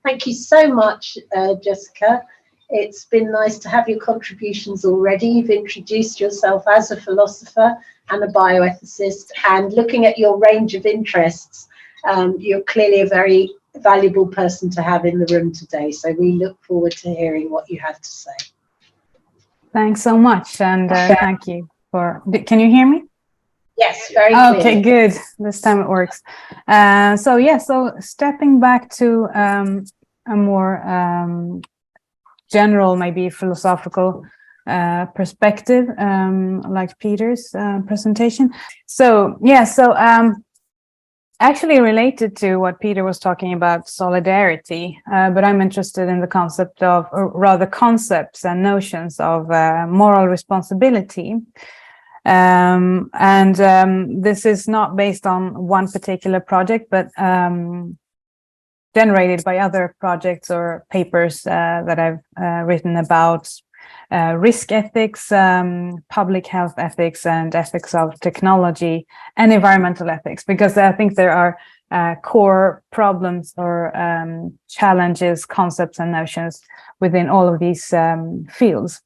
Thank you so much, Jessica. It's been nice to have your contributions already. You've introduced yourself as a philosopher and a bioethicist, and looking at your range of interests, you're clearly a very valuable person to have in the room today. So we look forward to hearing what you have to say. Thanks so much, and thank you for. Can you hear me? Yes, very clearly. Okay, good. This time it works. So stepping back to a more general, maybe philosophical perspective, like Peter's presentation. Actually related to what Peter was talking about, solidarity, but I'm interested in the concept of, or rather concepts and notions of moral responsibility. This is not based on one particular project, but generated by other projects or papers that I've written about risk ethics, public health ethics, and ethics of technology and environmental ethics, because I think there are core problems or challenges, concepts, and notions within all of these fields.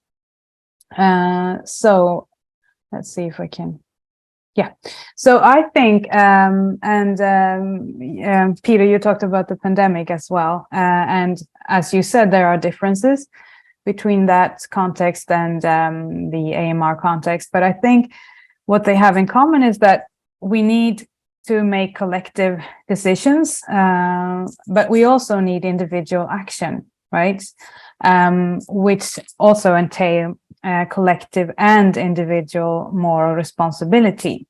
So let's see if I can. Yeah, so I think, Peter, you talked about the pandemic as well. And as you said, there are differences between that context and the AMR context. But I think what they have in common is that we need to make collective decisions, but we also need individual action, right? Which also entail collective and individual moral responsibility,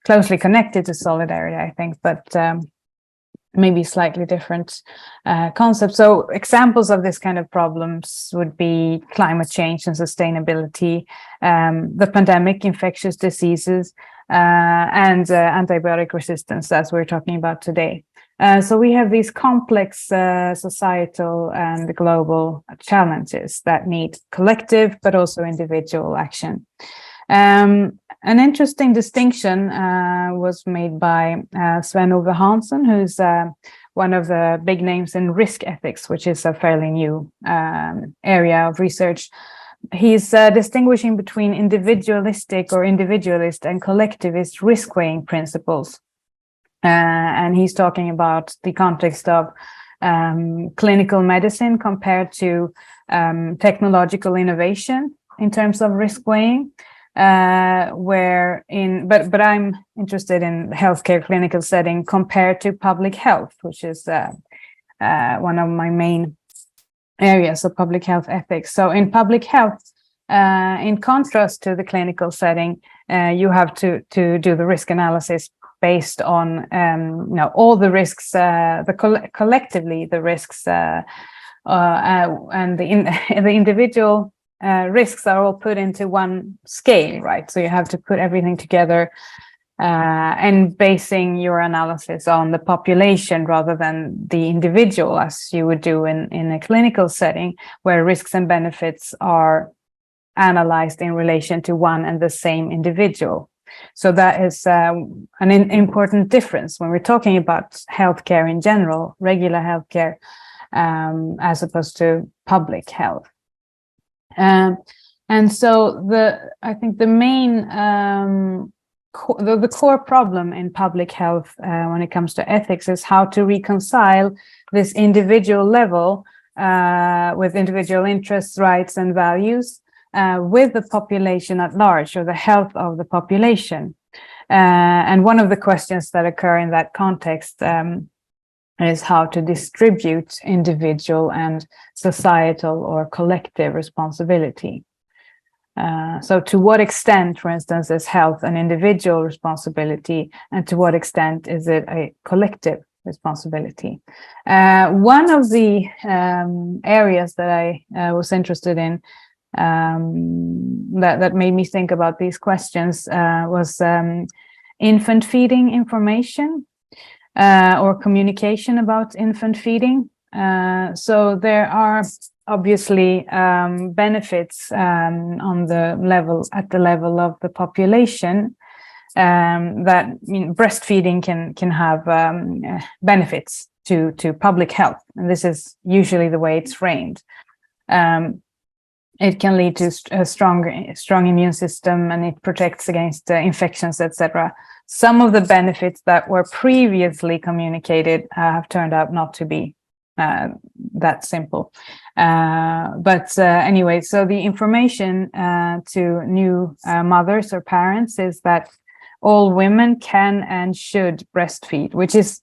closely connected to solidarity, I think, but maybe slightly different concepts. So examples of this kind of problems would be climate change and sustainability, the pandemic, infectious diseases, and antibiotic resistance, as we're talking about today. So we have these complex societal and global challenges that need collective but also individual action. An interesting distinction was made by Sven-Ove Hansson, who's one of the big names in risk ethics, which is a fairly new area of research. He's distinguishing between individualistic or individualist and collectivist risk-weighing principles. And he's talking about the context of clinical medicine compared to technological innovation in terms of risk weighing, but I'm interested in healthcare clinical setting compared to public health, which is one of my main areas of public health ethics. So in public health, in contrast to the clinical setting, you have to do the risk analysis based on all the risks, collectively the risks, and the individual risks are all put into one scale, right? So you have to put everything together and basing your analysis on the population rather than the individual, as you would do in a clinical setting, where risks and benefits are analyzed in relation to one and the same individual. So that is an important difference when we're talking about healthcare in general, regular healthcare, as opposed to public health. And so I think the main the core problem in public health when it comes to ethics is how to reconcile this individual level with individual interests, rights, and values with the population at large, or the health of the population. And one of the questions that occur in that context is how to distribute individual and societal or collective responsibility. So to what extent, for instance, is health an individual responsibility, and to what extent is it a collective responsibility? One of the areas that I was interested in that made me think about these questions was infant feeding information or communication about infant feeding. So there are obviously benefits at the level of the population, that breastfeeding can have benefits to public health, and this is usually the way it's framed. It can lead to a strong immune system, and it protects against infections, etc. Some of the benefits that were previously communicated have turned out not to be that simple. But anyway, so the information to new mothers or parents is that all women can and should breastfeed, which is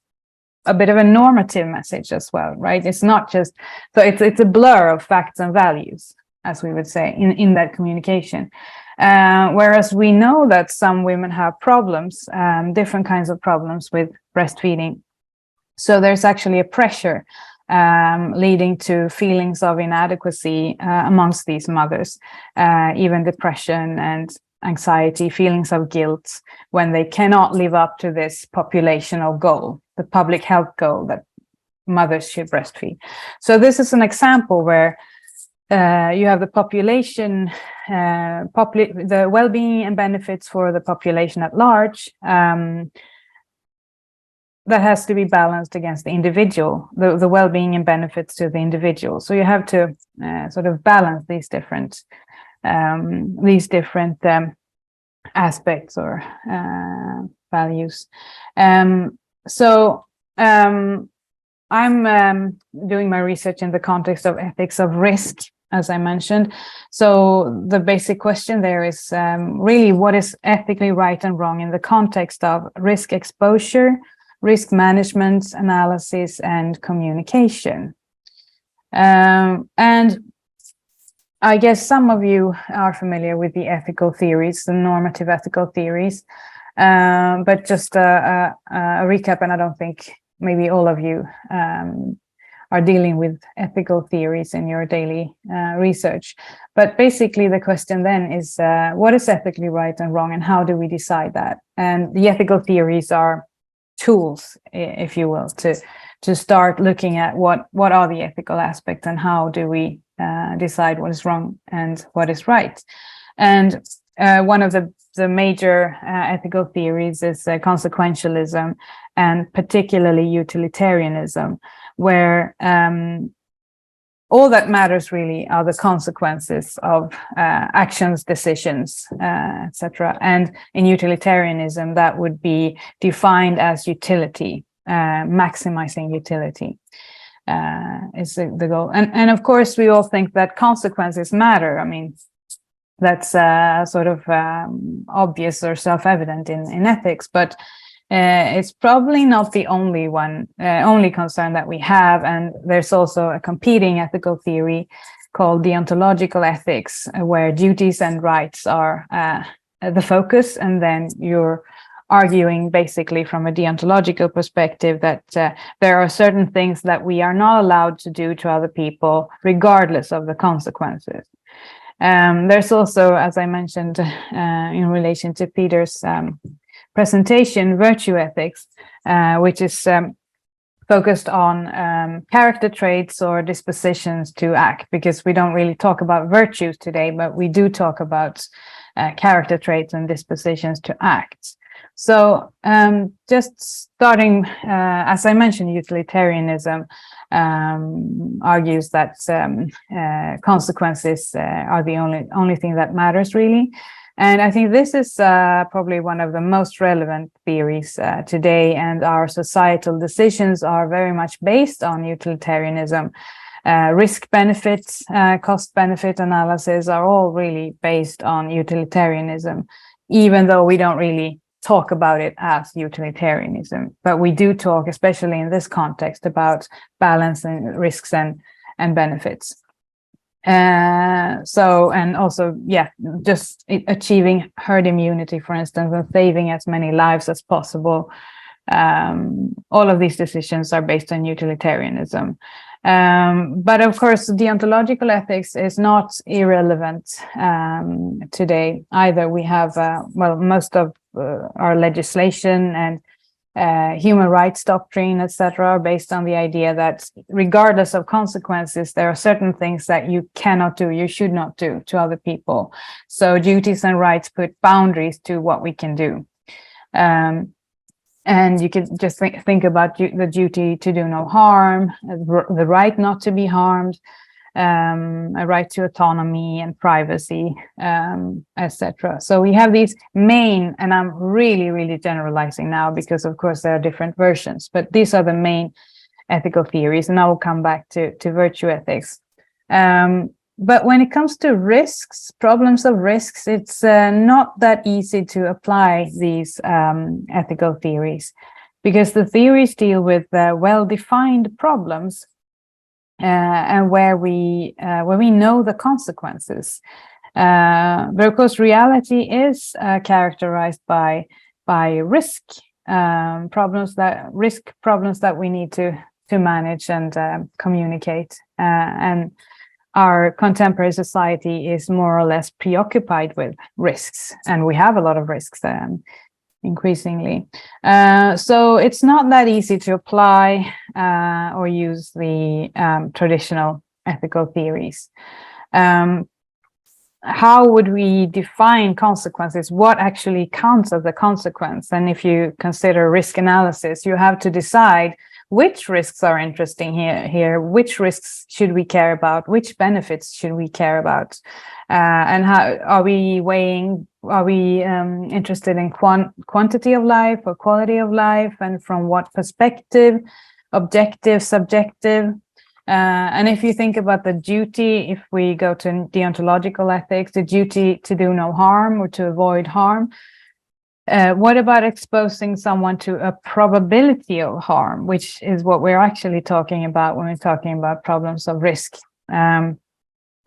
a bit of a normative message as well, right? It's not just, so it's a blur of facts and values, as we would say, in that communication. Whereas we know that some women have problems, different kinds of problems with breastfeeding. So there's actually a pressure leading to feelings of inadequacy amongst these mothers, even depression and anxiety, feelings of guilt when they cannot live up to this populational goal, the public health goal that mothers should breastfeed. So this is an example where you have the population, the well-being and benefits for the population at large, that has to be balanced against the individual, the well-being and benefits to the individual. So you have to sort of balance these different aspects or values. I'm doing my research in the context of ethics of risk, as I mentioned. So the basic question there is really what is ethically right and wrong in the context of risk exposure, risk management, analysis, and communication. And I guess some of you are familiar with the ethical theories, the normative ethical theories, but just a recap, and I don't think maybe all of you are dealing with ethical theories in your daily research. But basically the question then is, what is ethically right and wrong, and how do we decide that? And the ethical theories are tools, if you will, to start looking at what are the ethical aspects and how do we decide what is wrong and what is right. And one of the major ethical theories is consequentialism, and particularly utilitarianism, where all that matters really are the consequences of actions, decisions, etc. And in utilitarianism, that would be defined as utility, maximizing utility is the goal. And of course, we all think that consequences matter. I mean, that's sort of obvious or self-evident in ethics, but it's probably not the only concern that we have. And there's also a competing ethical theory called deontological ethics, where duties and rights are the focus, and then you're arguing basically from a deontological perspective that there are certain things that we are not allowed to do to other people regardless of the consequences. There's also, as I mentioned in relation to Peter's presentation, virtue ethics, which is focused on character traits or dispositions to act, because we don't really talk about virtues today, but we do talk about character traits and dispositions to act. So just starting, as I mentioned, utilitarianism argues that consequences are the only thing that matters really. And I think this is probably one of the most relevant theories today, and our societal decisions are very much based on utilitarianism. Risk benefits, cost benefit analysis are all really based on utilitarianism, even though we don't really talk about it as utilitarianism, but we do talk, especially in this context, about balancing risks and benefits. So, and also, yeah, just achieving herd immunity, for instance, and saving as many lives as possible. All of these decisions are based on utilitarianism. But of course, deontological ethics is not irrelevant today either. We have, well, most of our legislation and human rights doctrine, etc., are based on the idea that regardless of consequences, there are certain things that you cannot do, you should not do to other people. So duties and rights put boundaries to what we can do. And And you could just think about the duty to do no harm, the right not to be harmed, a right to autonomy and privacy, etc. So we have these main, and I'm really generalizing now because of course there are different versions, but these are the main ethical theories, and I will come back to virtue ethics. But when it comes to risks, problems of risks, it's not that easy to apply these ethical theories, because the theories deal with well-defined problems and where we know the consequences. But of course, reality is characterized by risk problems that we need to manage and communicate, and our contemporary society is more or less preoccupied with risks, and we have a lot of risks increasingly. So it's not that easy to apply or use the traditional ethical theories. How would we define consequences? What actually counts as a consequence? And if you consider risk analysis, you have to decide which risks are interesting here, which risks should we care about, which benefits should we care about, and how are we weighing, are we interested in quantity of life or quality of life, and from what perspective, objective, subjective. And if you think about the duty, if we go to deontological ethics, the duty to do no harm or to avoid harm, what about exposing someone to a probability of harm, which is what we're actually talking about when we're talking about problems of risk? A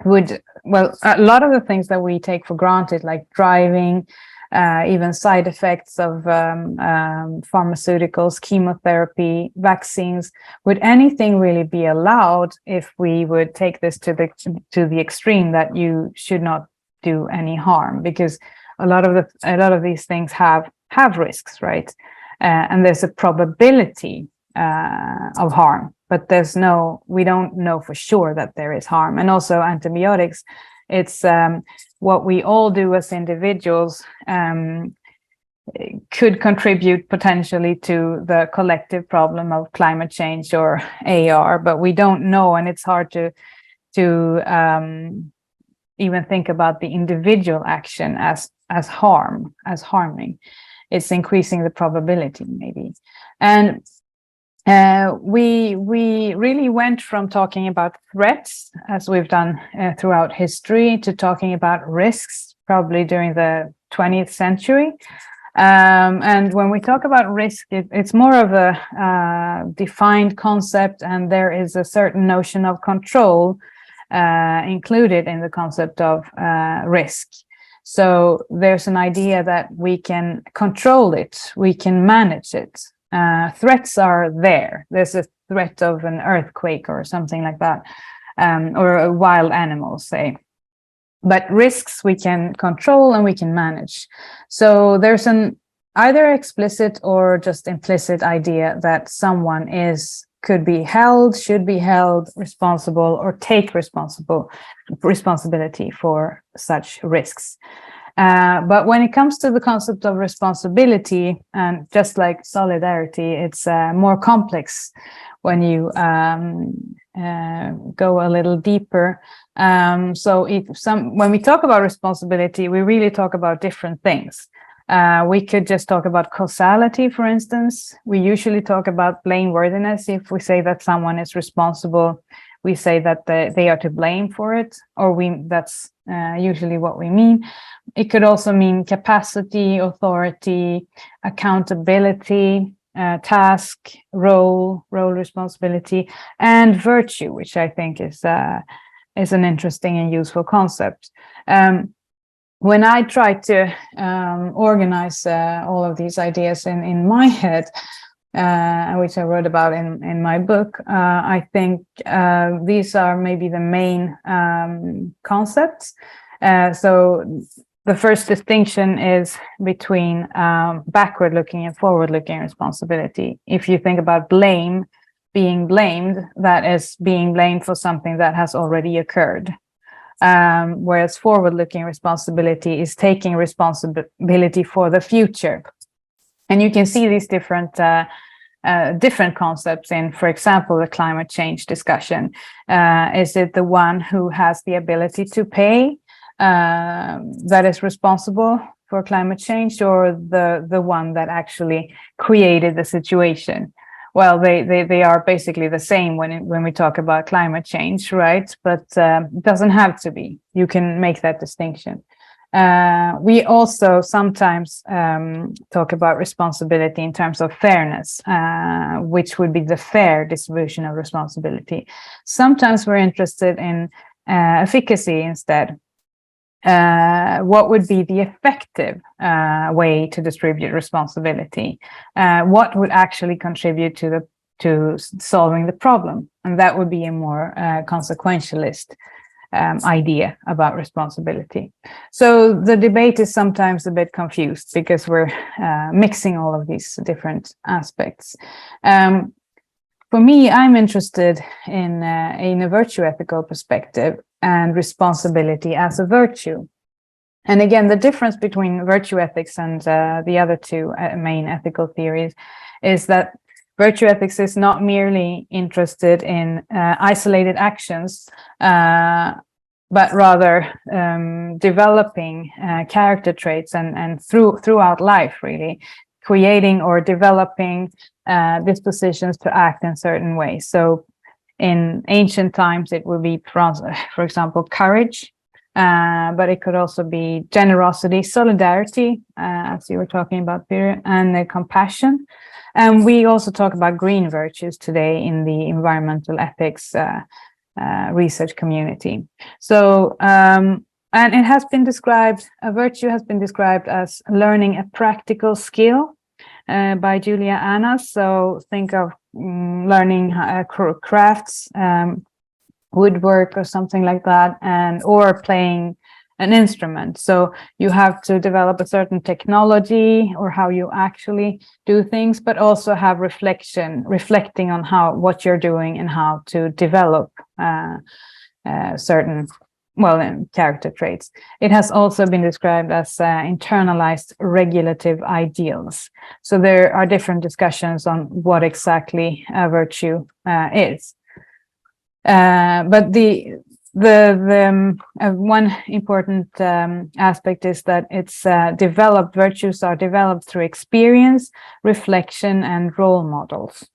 lot of the things that we take for granted, like driving, even side effects of pharmaceuticals, chemotherapy, vaccines, would anything really be allowed if we would take this to the extreme that you should not do any harm? Because a lot of these things have risks, right? And there's a probability of harm, but we don't know for sure that there is harm. And also antibiotics, it's what we all do as individuals could contribute potentially to the collective problem of climate change or AR, but we don't know, and it's hard to even think about the individual action as harming. It's increasing the probability, maybe. And we really went from talking about threats, as we've done throughout history, to talking about risks, probably during the 20th century. And when we talk about risk, it's more of a defined concept, and there is a certain notion of control included in the concept of risk. So there's an idea that we can control it, we can manage it. Threats are there. There's a threat of an earthquake or something like that, or a wild animal, say. But risks we can control and we can manage. So there's an either explicit or just implicit idea that someone should be held responsible or take responsibility for such risks. But when it comes to the concept of responsibility, and just like solidarity, it's more complex when you go a little deeper. So when we talk about responsibility, we really talk about different things. We could just talk about causality, for instance. We usually talk about blameworthiness. If we say that someone is responsible, we say that they are to blame for it, or that's usually what we mean. It could also mean capacity, authority, accountability, task, role responsibility, and virtue, which I think is an interesting and useful concept. When I try to organize all of these ideas in my head, which I wrote about in my book, I think these are maybe the main concepts. So the first distinction is between backward-looking and forward-looking responsibility. If you think about being blamed, that is being blamed for something that has already occurred. Whereas forward-looking responsibility is taking responsibility for the future. And you can see these different concepts in, for example, the climate change discussion. Is it the one who has the ability to pay that is responsible for climate change, or the one that actually created the situation? Well, they are basically the same when we talk about climate change, right? But it doesn't have to be. You can make that distinction. We also sometimes talk about responsibility in terms of fairness, which would be the fair distribution of responsibility. Sometimes we're interested in efficacy instead. What would be the effective way to distribute responsibility? What would actually contribute to solving the problem? And that would be a more consequentialist idea about responsibility. So the debate is sometimes a bit confused because we're mixing all of these different aspects. For me, I'm interested in a virtue ethical perspective and responsibility as a virtue. And again, the difference between virtue ethics and the other two main ethical theories is that virtue ethics is not merely interested in isolated actions, but rather developing character traits and throughout life, really, creating or developing dispositions to act in certain ways. So in ancient times, it would be, for example, courage, but it could also be generosity, solidarity, as you were talking about, Peter, and compassion. And we also talk about green virtues today in the environmental ethics research community. So, and it has been described, a virtue has been described as learning a practical skill by Julia Annas. So think of learning crafts, woodwork or something like that, or playing an instrument. So you have to develop a certain technology or how you actually do things, but also have reflecting on what you're doing and how to develop certain character traits. It has also been described as internalized regulative ideals. So there are different discussions on what exactly a virtue is. But the one important aspect is that it's developed, virtues are developed through experience, reflection, and role models.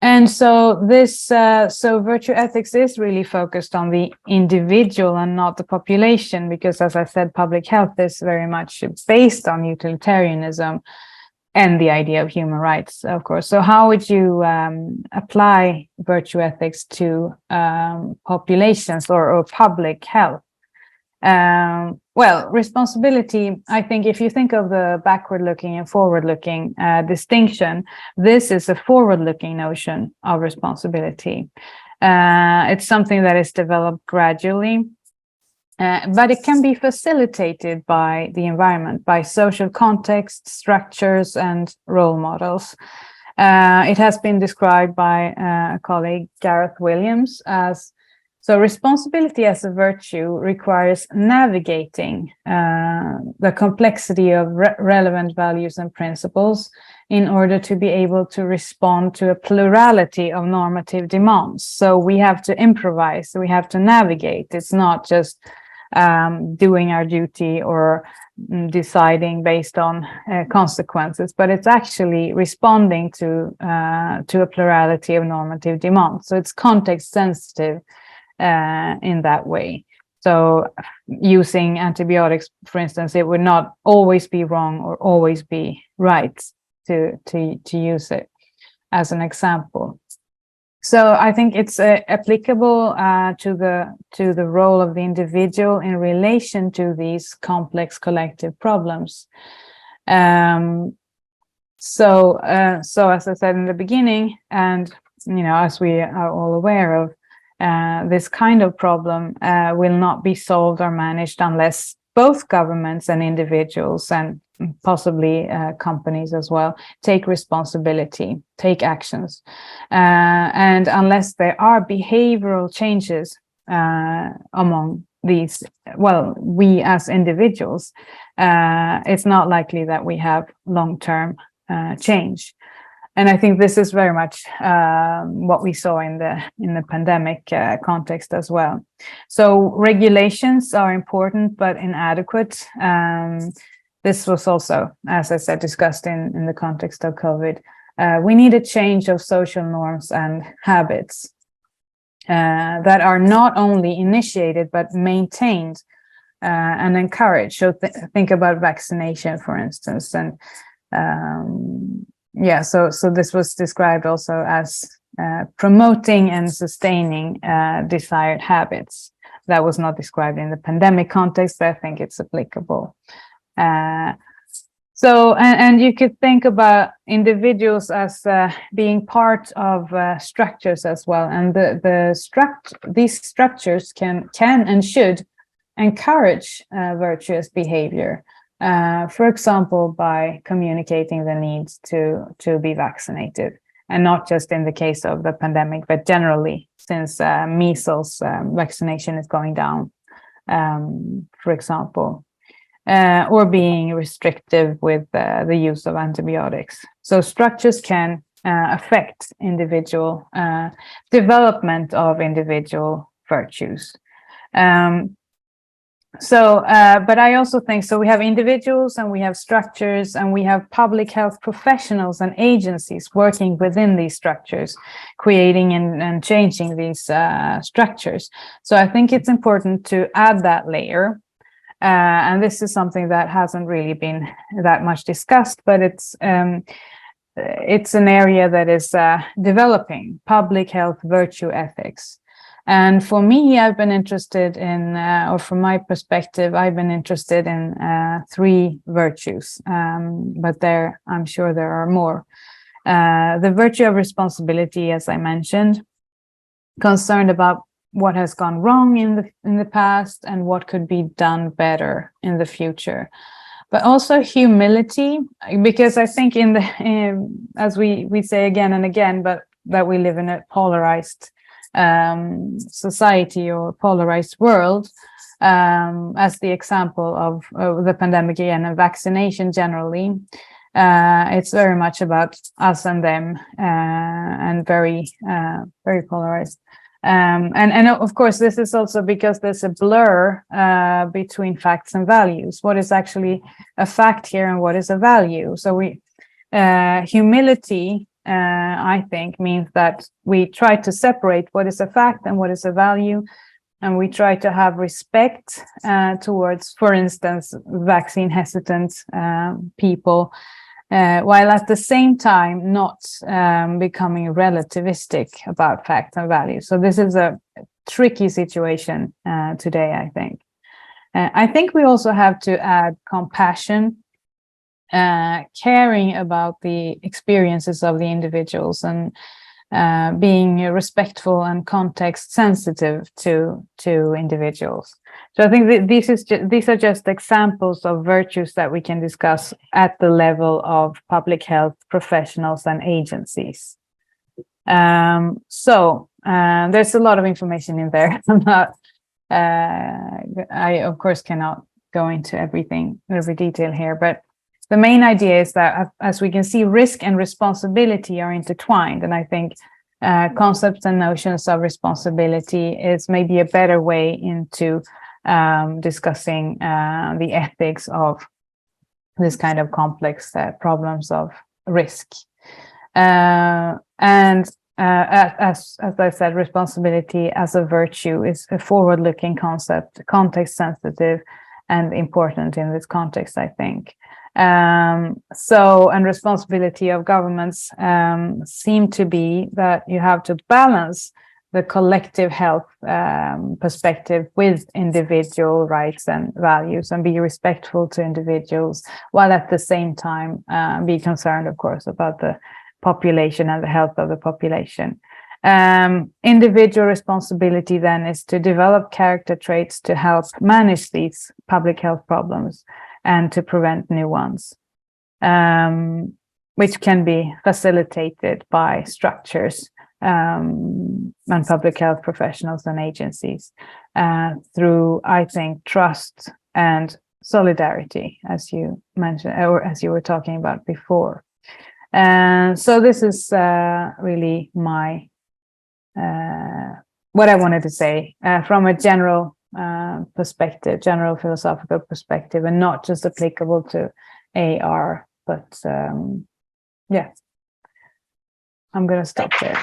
And so so virtue ethics is really focused on the individual and not the population, because, as I said, public health is very much based on utilitarianism and the idea of human rights, of course. So how would you apply virtue ethics to populations or public health? Well, responsibility, I think if you think of the backward-looking and forward-looking distinction, this is a forward-looking notion of responsibility. It's something that is developed gradually, but it can be facilitated by the environment, by social context, structures, and role models. It has been described by a colleague, Gareth Williams, as so responsibility as a virtue requires navigating the complexity of relevant values and principles in order to be able to respond to a plurality of normative demands. So we have to improvise, we have to navigate. It's not just doing our duty or deciding based on consequences, but it's actually responding to a plurality of normative demands. So it's context sensitive in that way. So using antibiotics, for instance, it would not always be wrong or always be right to use it as an example. So I think it's applicable to the role of the individual in relation to these complex collective problems. So as I said in the beginning, and as we are all aware of, this kind of problem will not be solved or managed unless both governments and individuals, and possibly companies as well, take responsibility, take actions. And unless there are behavioral changes among these, well, we as individuals, it's not likely that we have long-term change. And I think this is very much what we saw in the pandemic context as well. So regulations are important but inadequate. This was also, as I said, discussed in the context of COVID. We need a change of social norms and habits that are not only initiated but maintained and encouraged. So think about vaccination, for instance, and so this was described also as promoting and sustaining desired habits. That was not described in the pandemic context, but I think it's applicable. And you could think about individuals as being part of structures as well, and these structures can and should encourage virtuous behavior. For example, by communicating the needs to be vaccinated, and not just in the case of the pandemic, but generally, since measles vaccination is going down, for example. Or being restrictive with the use of antibiotics. So structures can affect individual development of individual virtues. But I also think, so we have individuals and we have structures and we have public health professionals and agencies working within these structures, creating and changing these structures. So I think it's important to add that layer. And this is something that hasn't really been that much discussed, but it's an area that is developing public health virtue ethics. And for me, I've been interested in, or from my perspective, I've been interested in 3 virtues, but I'm sure there are more. The virtue of responsibility, as I mentioned, concerned about what has gone wrong in the past and what could be done better in the future. But also humility, because I think as we say again and again, but that we live in a polarized society or polarized world, as the example of the pandemic again and vaccination generally, it's very much about us and them, and very polarized. And of course, this is also because there's a blur between facts and values. What is actually a fact here and what is a value? So humility, I think, means that we try to separate what is a fact and what is a value, and we try to have respect towards, for instance, vaccine hesitant people, while at the same time not becoming relativistic about facts and values. So this is a tricky situation today, I think. I think we also have to add compassion, caring about the experiences of the individuals, and being respectful and context sensitive to individuals. So I think these are just examples of virtues that we can discuss at the level of public health professionals and agencies. There's a lot of information in there. I of course cannot go into every detail here, but the main idea is that, as we can see, risk and responsibility are intertwined, and I think concepts and notions of responsibility is maybe a better way into discussing the ethics of this kind of complex problems of risk. As I said, responsibility as a virtue is a forward-looking concept, context-sensitive, and important in this context, I think. And responsibility of governments seem to be that you have to balance the collective health perspective with individual rights and values, and be respectful to individuals, while at the same time be concerned, of course, about the population and the health of the population. Individual responsibility then is to develop character traits to help manage these public health problems and to prevent new ones, which can be facilitated by structures and public health professionals and agencies through, I think, trust and solidarity, as you mentioned, or as you were talking about before. And so this is really my what I wanted to say from a general perspective, general philosophical perspective, and not just applicable to AR, but yeah, I'm going to stop there.